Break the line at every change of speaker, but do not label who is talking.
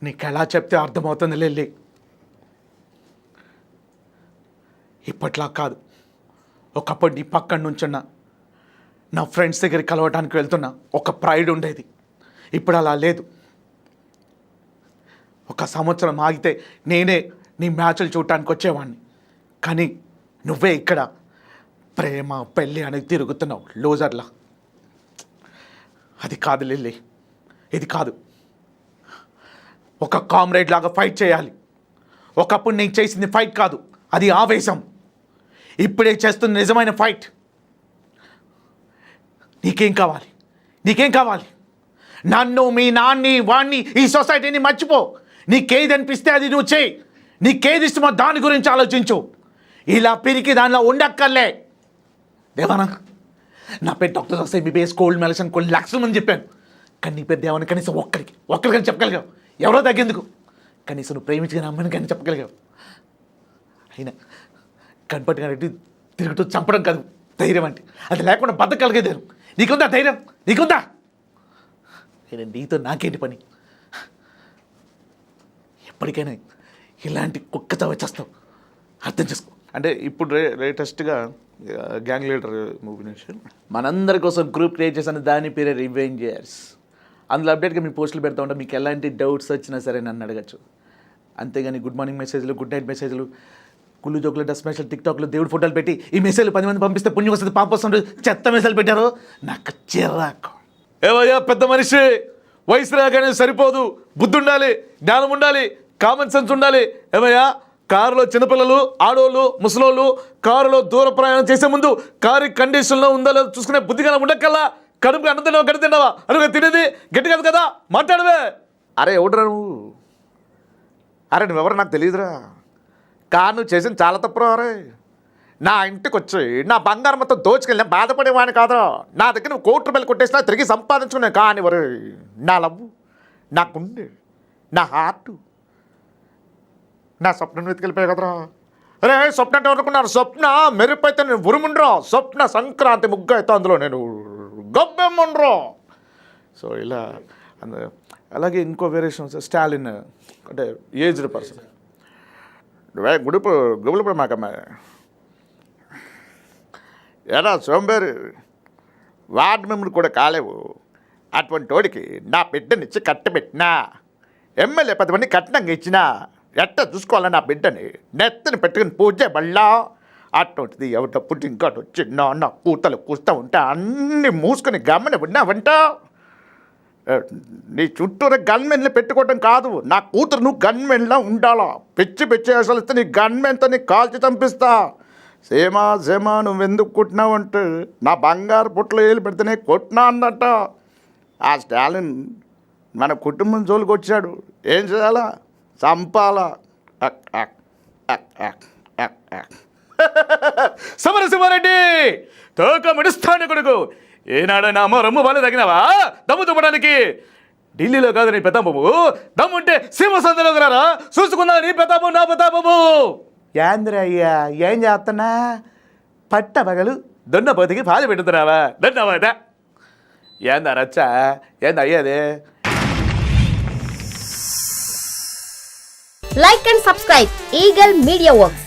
నీకు ఎలా చెప్తే అర్థమవుతుంది లిల్లీ. ఇప్పట్లా కాదు, ఒకప్పుడు నీ పక్కన నుంచున్నా నా ఫ్రెండ్స్ దగ్గరికి కలవటానికి వెళ్తున్నా ఒక ప్రైడ్ ఉండేది. ఇప్పుడు అలా లేదు. ఒక సంవత్సరం ఆగితే నేనే నీ మ్యాచ్లు చూడటానికి వచ్చేవాడిని. కానీ నువ్వే ఇక్కడ ప్రేమ పెళ్ళి అని తిరుగుతున్నావు లూజర్లా. అది కాదు లిల్లీ, ఇది కాదు. ఒక కామ్రేడ్ లాగా ఫైట్ చేయాలి. ఒకప్పుడు నేను చేసింది ఫైట్ కాదు, అది ఆవేశం. ఇప్పుడే చేస్తున్న నిజమైన ఫైట్. నీకేం కావాలి? నీకేం కావాలి? నన్ను, మీ నాన్ని, వాణ్ణి, ఈ సొసైటీని మర్చిపో. నీకేది అనిపిస్తే అది నువ్వు చేయి. నీకేది ఇష్టమో దాని గురించి ఆలోచించు. ఇలా పిరికి దానిలో ఉండక్కర్లే. దేవానా, నా పేరు డాక్టర్ వస్తే ఎంబీబీఎస్ కోల్డ్ మెలసన్ కొన్ని లక్షల మంది చెప్పాను. కానీ నీ పేరు దేవాని కనీసం ఒక్కరికని చెప్పగలిగావు. ఎవరో తగ్గేందుకు. కనీసం నువ్వు ప్రేమించిన అమ్మని కానీ చెప్పగలిగావు. అయినా కనపట్టుగా రెడ్డి తిరుగుతూ చంపడం కాదు ధైర్యం అంటే. అది లేకుండా బతకగలిగేదారు. నీకుందా ధైర్యం? నీకుందా? నేను నీతో నాకేంటి పని? ఎప్పటికైనా ఇలాంటి కుక్కతో వచ్చేస్తావు, అర్థం చేసుకో. అంటే ఇప్పుడు లేటెస్ట్గా గ్యాంగ్ లీడర్ మూవీ నుంచి మనందరి కోసం గ్రూప్ క్రియేట్ చేసిన దాని పేరే రివెంజర్స్. అందులో అప్డేట్గా మీ పోస్టులు పెడతా ఉంటాం. మీకు ఎలాంటి డౌట్స్ వచ్చినా సరే నన్ను అడగచ్చు. అంతేగాని గుడ్ మార్నింగ్ మెసేజ్లు, గుడ్ నైట్ మెసేజ్లు, కుళ్ళు జోకులు, డస్ట్ మెసేజ్, టిక్టాక్లో దేవుడు ఫోటోలు పెట్టి ఈ మెసేజ్లు 10 మంది పంపిస్తే పుణ్యం వస్తుంది, పాప వస్తుంది, చెత్త మెసేజ్లు పెట్టారు. నాకు చిరాకు. ఏవయ్యా పెద్ద మనిషి, వయసు రాగానే సరిపోదు, బుద్ధి ఉండాలి, జ్ఞానం ఉండాలి, కామన్ సెన్స్ ఉండాలి. ఏమయ్యా కారులో చిన్నపిల్లలు, ఆడోళ్ళు, ముసలోళ్ళు కారులో దూర ప్రయాణం చేసే ముందు కారు కండిషన్లో ఉందో లేదో చూసుకునే బుద్ధిగా ఉండక్కల్లా. కడుపుకి అన్నం తిన్నావా, గడి తిన్నావా అనుగా తినేది గట్టి కాదు కదా, మాట్లాడవే. అరే ఎవడరా నువ్వు? అరే నువ్వెవరు నాకు తెలియదురా. కారు నువ్వు చేసింది చాలా తప్పురా. అరే నా ఇంటికి వచ్చి నా బంగారం మొత్తం దోచుకెళ్ళినా బాధపడేవాడిని కాదురా. నా దగ్గర నువ్వు ₹1,00,00,000 కొట్టేసినా తిరిగి సంపాదించుకునే కానీ వరే. నా లవ్, నా గుండె, నా హార్టు, నా స్వప్నం వెతికెళ్ళిపోయాయి కదరా. అరే స్వప్న అంటే అనుకున్నారు. స్వప్న మెరుపు అయితే నేను ఉరుముండ్రా. స్వప్న సంక్రాంతి ముగ్గు అయితే అందులో నేను గబ్బెమ్మండ్రా. సో ఇలా అలాగే ఇంకో వేరియేషన్ స్టాలిన్ అంటే ఏజ్డ్ పర్సన్. నువ్వే గుబులు మాకమ్మ ఏరా సోంబేరు, వార్డు మెంబర్ కూడా కాలేవు. అటువంటి వాడికి నా బిడ్డనిచ్చి కట్టబెట్టినా, ఎమ్మెల్యే 10 మంది కట్నంగా ఇచ్చినా ఎట్ట చూసుకోవాలా నా బిడ్డని నెత్తని పెట్టుకుని పూజ బళ్ళా. అటువంటిది ఎవటప్పుడు ఇంకా వచ్చి నా కూతలు కూస్తూ ఉంటే అన్నీ మూసుకొని గమ్మని ఉన్నావంట. నీ చుట్టూరు గన్మెన్లు పెట్టుకోవడం కాదు, నా కూతురు నువ్వు గన్మెన్లా ఉండాలా. పిచ్చి అసలు నీ గన్మెన్తో నీ కాల్చి చంపిస్తా. సేమా నువ్వెందుకు కుట్టినావు అంటే నా బంగారు పుట్టలో ఏలు పెడితేనే కొట్టినా అన్నట్ట. ఆ స్టాలిన్ మన కుటుంబం జోలికి వచ్చాడు. ఏం చేయాలా? చంపాలా. సమరసింహారెడ్డి తోక మిడుస్తాను కొడుకు. ఏనాడైనా అమ్మ రమ్ము బాలే తగినావా దమ్ము తుమ్మడానికి? ఢిల్లీలో కాదు నీ పెద్దాబాబు, దమ్ముంటే సింహసందలోకి రారా, చూసుకున్నా నీ పెద్దాబాబు నా పెద్దాబాబు. యాంద్ర అయ్యా ఏం చేస్తున్నా? పట్ట పగలు దొన్నపోతికి పాలు పెడుతున్నావా? దొన్నపోత ఏందా రచ్చా? ఏంది అయ్యేది?
Like and subscribe Eagle Media Works.